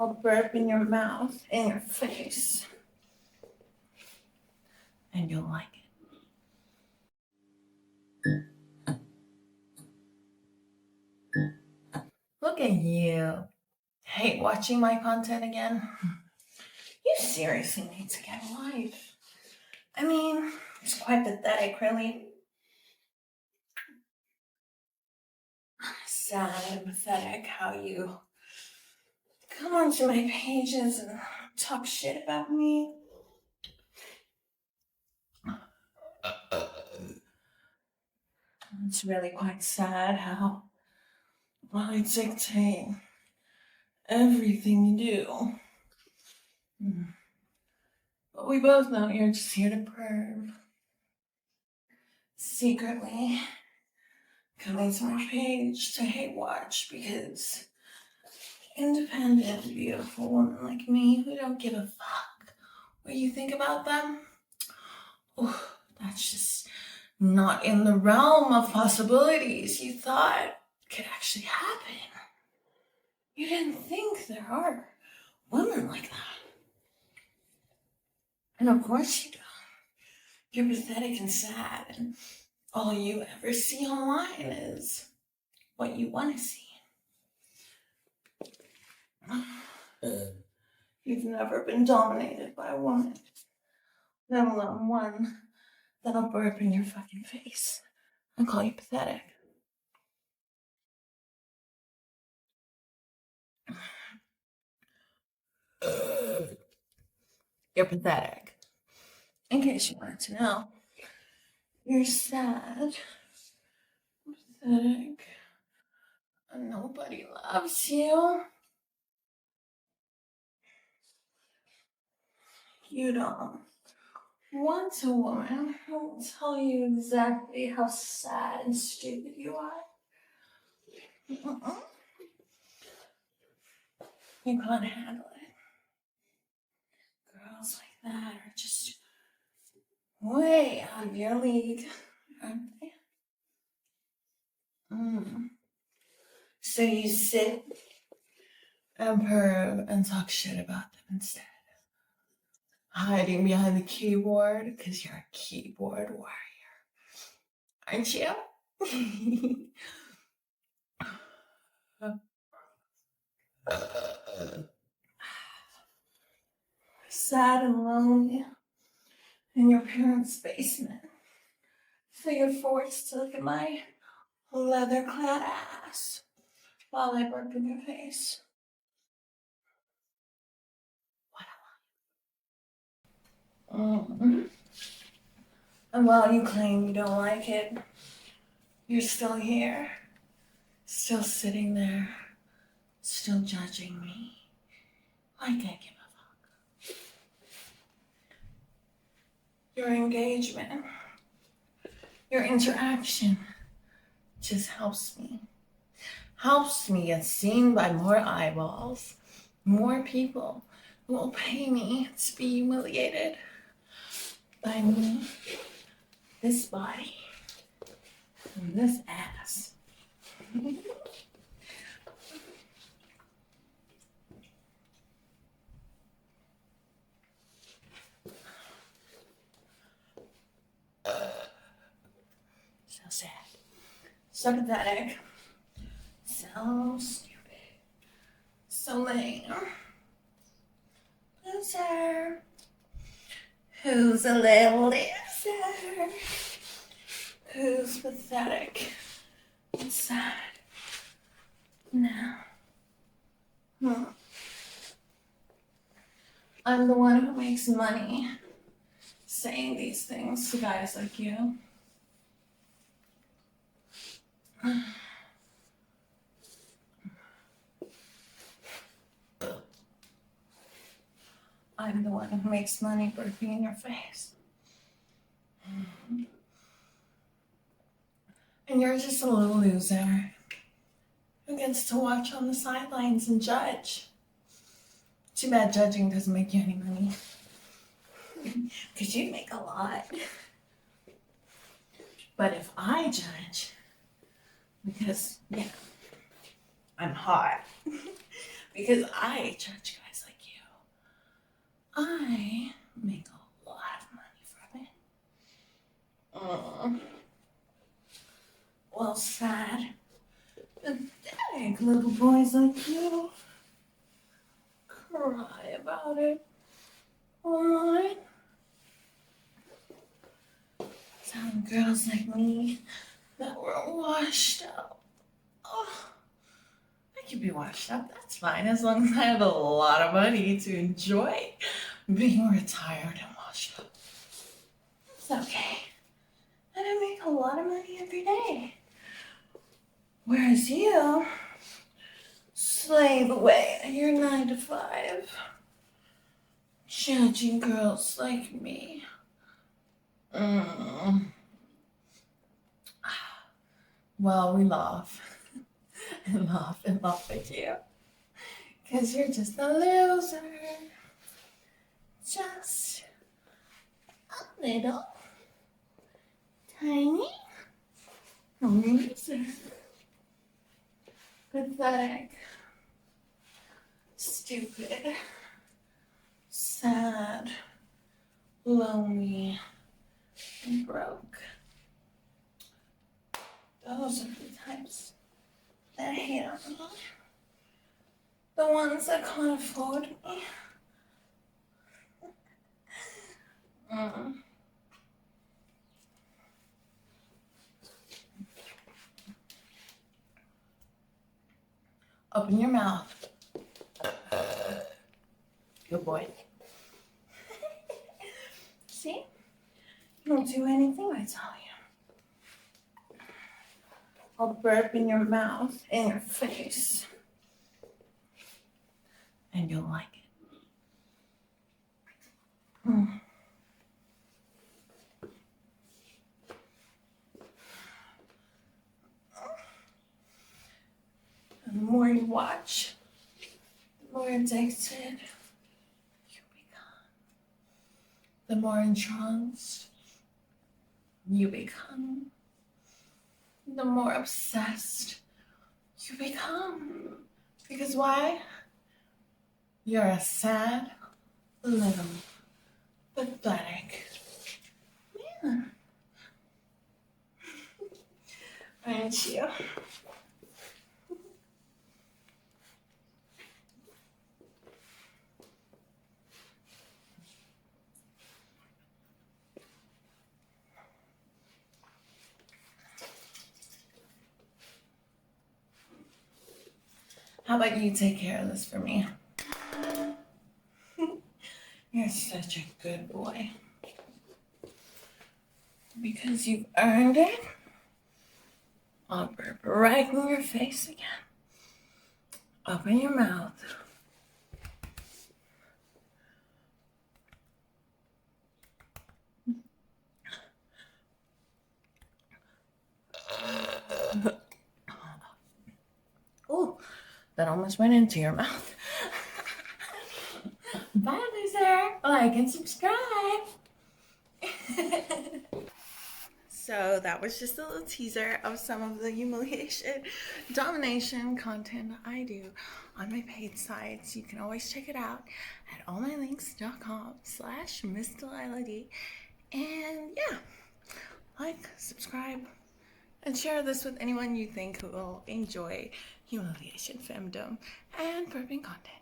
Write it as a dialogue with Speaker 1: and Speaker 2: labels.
Speaker 1: I'll burp in your mouth, in your face. And you'll like it. Look at you. Hate watching my content again? You seriously need to get a life. I mean, it's quite pathetic, really. Sad and pathetic how you come onto my pages and talk shit about me. It's really quite sad how I dictate everything you do. But we both know you're just here to perv. Secretly coming to my page to hate watch because independent, beautiful women like me who don't give a fuck what you think about them, oh, that's just not in the realm of possibilities you thought could actually happen. You didn't think there are women like that. And of course you don't. You're pathetic and sad, and all you ever see online is what you want to see. You've never been dominated by a woman, let alone one that'll burp in your fucking face and call you pathetic. You're pathetic. In case you wanted to know, you're sad, pathetic, and nobody loves you. You don't want a woman who will tell you exactly how sad and stupid you are. You can't handle it. Girls like that are just way out of your league, aren't they? So you sit and perv and talk shit about them instead. Hiding behind the keyboard because you're a keyboard warrior, aren't you? Sad and lonely in your parents' basement. So you're forced to look at my leather-clad ass while I burp in your face. And while you claim you don't like it, you're still here, still sitting there, still judging me like I give a fuck. Your engagement, your interaction just helps me get seen by more eyeballs, more people who will pay me to be humiliated by me, this body, and this ass. So sad, so pathetic, so stupid, so lame. Loser. Who's a little loser? Who's pathetic and sad now? I'm the one who makes money saying these things to guys like you. I'm the one who makes money burping in your face. And you're just a little loser who gets to watch on the sidelines and judge. Too bad judging doesn't make you any money. Because you make a lot. But if I judge, because, yeah, I'm hot, because I judge guys like you. I make a lot of money from it. Well, sad, pathetic little boys like you cry about it online. Some girls like me that were washed up. Oh, I can be washed up, that's fine, as long as I have a lot of money to enjoy being retired and washed up. It's okay. And I make a lot of money every day. Whereas you slave away at your 9 to 5, judging girls like me. Well, we laugh and laugh and laugh at you. Because you're just a loser. Just a little tiny loser. Pathetic. Stupid. Sad. Lonely. And broke. Those are the types that hate on me. The ones that can't afford me. Open your mouth. Good boy. See? You don't do anything I tell you. I'll burp in your mouth, in your face. And you'll like it. The more you watch, the more addicted you become. The more entranced you become. The more obsessed you become. Because why? You're a sad, little, pathetic man. Aren't you? How about you take care of this for me? You're such a good boy. Because you've earned it, I'll burp right in your face again. Open your mouth. Oh, that almost went into your mouth. Bye, loser. Like and subscribe. So that was just a little teaser of some of the humiliation, domination content I do on my paid sites. You can always check it out at allmylinks.com/Miss Delilah D. And yeah, like, subscribe, and share this with anyone you think who will enjoy humiliation, femdom, and burping content.